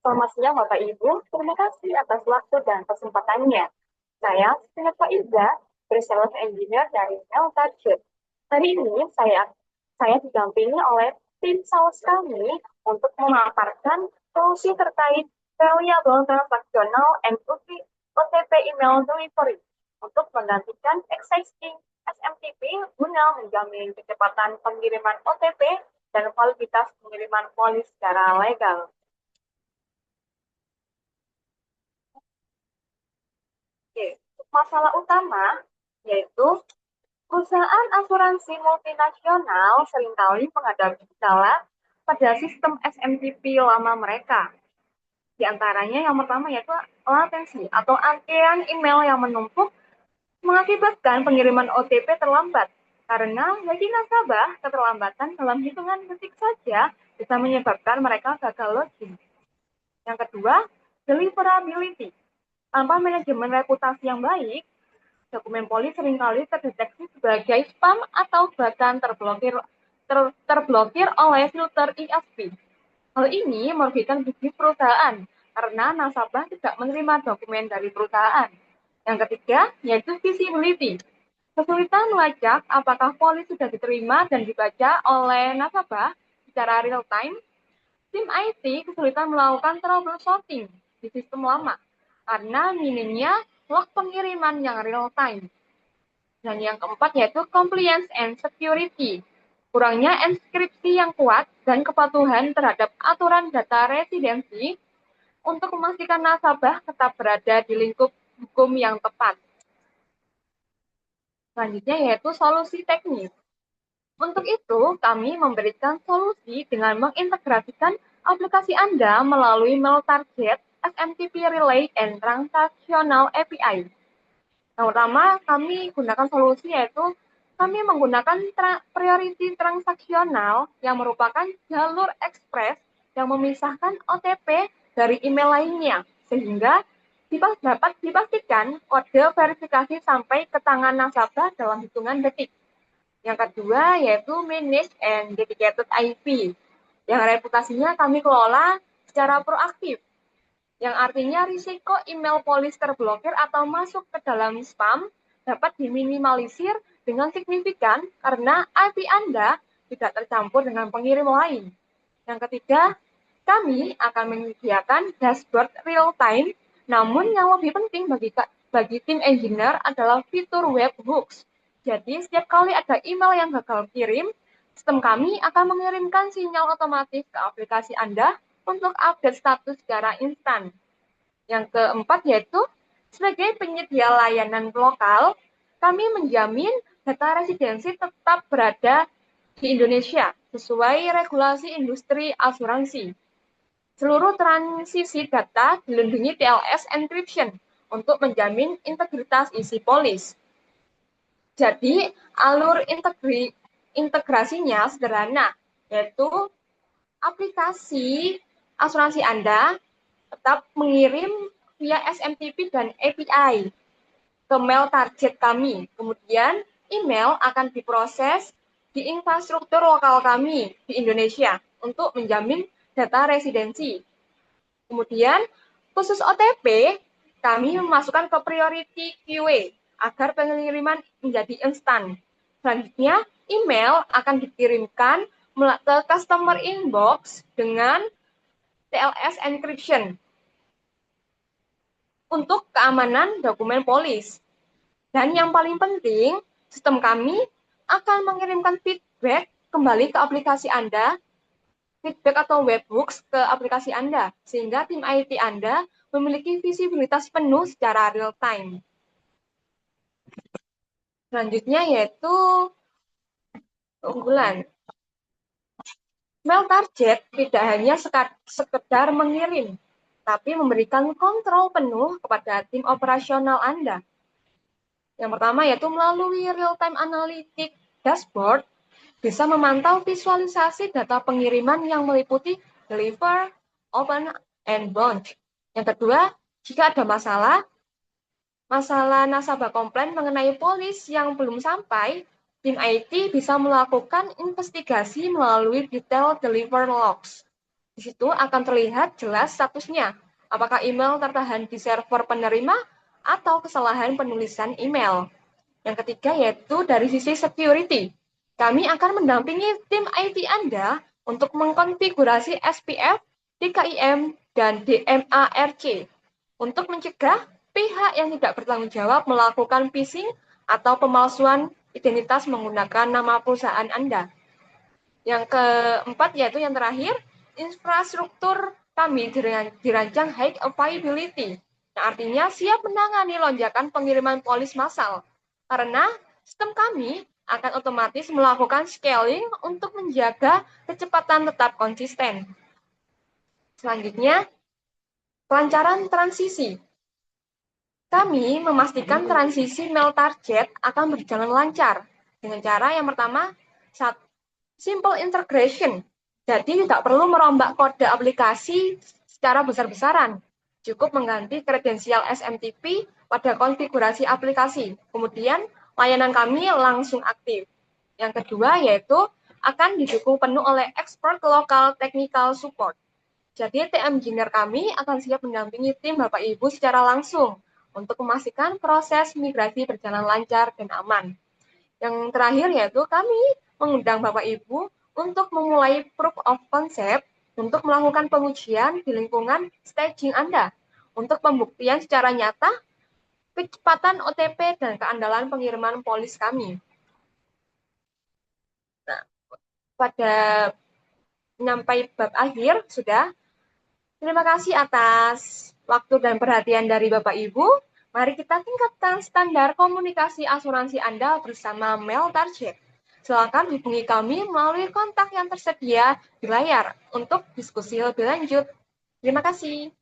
Selamat siang Bapak Ibu, terima kasih atas waktu dan kesempatannya. Saya Sinat Faiza, Pre-Sales Engineer dari Meltarjet. Hari ini saya didampingi oleh tim sales kami untuk memaparkan solusi terkait Variable Transactional and OTP Email Delivery untuk menggantikan existing SMTP guna menjamin kecepatan pengiriman OTP dan kualitas pengiriman polis secara legal. Oke, masalah utama yaitu perusahaan asuransi multinasional seringkali menghadapi kendala pada sistem SMTP lama mereka. Di antaranya yang pertama yaitu latensi atau antrian email yang menumpuk mengakibatkan pengiriman OTP terlambat. Karena bagi nasabah, keterlambatan dalam hitungan detik saja bisa menyebabkan mereka gagal login. Yang kedua, deliverability. Tanpa manajemen reputasi yang baik, dokumen polis seringkali terdeteksi sebagai spam atau bahkan terblokir oleh filter ISP. Hal ini merugikan bisnis perusahaan karena nasabah tidak menerima dokumen dari perusahaan. Yang ketiga, yaitu visibility. Kesulitan melacak apakah polis sudah diterima dan dibaca oleh nasabah secara real time. Tim IT kesulitan melakukan troubleshooting di sistem lama karena minimnya log pengiriman yang real time. Dan yang keempat yaitu compliance and security. Kurangnya inskripsi yang kuat dan kepatuhan terhadap aturan data residensi untuk memastikan nasabah tetap berada di lingkup hukum yang tepat. Selanjutnya yaitu solusi teknis. Untuk itu, kami memberikan solusi dengan mengintegrasikan aplikasi Anda melalui Mail-Target, SMTP Relay, and Transactional API. Yang pertama, kami gunakan solusi yaitu kami menggunakan priority transaksional yang merupakan jalur ekspres yang memisahkan OTP dari email lainnya, sehingga dapat dipastikan kode verifikasi sampai ke tangan nasabah dalam hitungan detik. Yang kedua yaitu Managed and Dedicated IP, yang reputasinya kami kelola secara proaktif, yang artinya risiko email polis terblokir atau masuk ke dalam spam dapat diminimalisir dengan signifikan karena IP Anda tidak tercampur dengan pengirim lain. Yang ketiga, kami akan menyediakan dashboard real time, namun yang lebih penting bagi tim engineer adalah fitur webhooks. Jadi, setiap kali ada email yang gagal kirim, sistem kami akan mengirimkan sinyal otomatis ke aplikasi Anda untuk update status secara instan. Yang keempat yaitu sebagai penyedia layanan lokal, kami menjamin data residensi tetap berada di Indonesia sesuai regulasi industri asuransi. Seluruh transisi data dilindungi TLS encryption untuk menjamin integritas isi polis. Jadi, alur integrasinya sederhana, yaitu aplikasi asuransi Anda tetap mengirim via SMTP dan API ke mail target kami. Kemudian, email akan diproses di infrastruktur lokal kami di Indonesia untuk menjamin data residensi. Kemudian, khusus OTP, kami memasukkan ke priority QA agar pengiriman menjadi instan. Selanjutnya, email akan dikirimkan ke customer inbox dengan TLS encryption untuk keamanan dokumen polis. Dan yang paling penting, sistem kami akan mengirimkan feedback kembali ke aplikasi Anda, feedback atau webhooks ke aplikasi Anda, sehingga tim IT Anda memiliki visibilitas penuh secara real time. Selanjutnya yaitu keunggulan. Mail target tidak hanya sekedar mengirim, tapi memberikan kontrol penuh kepada tim operasional Anda. Yang pertama yaitu melalui real-time analytic dashboard, bisa memantau visualisasi data pengiriman yang meliputi deliver, open, and bound. Yang kedua, jika ada masalah nasabah komplain mengenai polis yang belum sampai, tim IT bisa melakukan investigasi melalui detail deliver logs. Di situ akan terlihat jelas statusnya, apakah email tertahan di server penerima atau kesalahan penulisan email. Yang ketiga yaitu dari sisi security. Kami akan mendampingi tim IT Anda untuk mengkonfigurasi SPF, DKIM, dan DMARC untuk mencegah pihak yang tidak bertanggung jawab melakukan phishing atau pemalsuan identitas menggunakan nama perusahaan Anda. Yang keempat yaitu yang terakhir, infrastruktur kami dirancang high availability. Nah, artinya siap menangani lonjakan pengiriman polis massal. Karena sistem kami akan otomatis melakukan scaling untuk menjaga kecepatan tetap konsisten. Selanjutnya, kelancaran transisi. Kami memastikan transisi mail target akan berjalan lancar dengan cara yang pertama, simple integration. Jadi tidak perlu merombak kode aplikasi secara besar-besaran. Cukup mengganti kredensial SMTP pada konfigurasi aplikasi. Kemudian layanan kami langsung aktif. Yang kedua yaitu akan didukung penuh oleh expert local technical support. Jadi TM Engineer kami akan siap mendampingi tim Bapak Ibu secara langsung untuk memastikan proses migrasi berjalan lancar dan aman. Yang terakhir yaitu kami mengundang Bapak Ibu untuk memulai proof of concept untuk melakukan pengujian di lingkungan staging Anda untuk pembuktian secara nyata kecepatan OTP dan keandalan pengiriman polis kami. Nah, pada sampai bab akhir sudah. Terima kasih atas waktu dan perhatian dari Bapak Ibu. Mari kita tingkatkan standar komunikasi asuransi Anda bersama Mail Target. Silakan hubungi kami melalui kontak yang tersedia di layar untuk diskusi lebih lanjut. Terima kasih.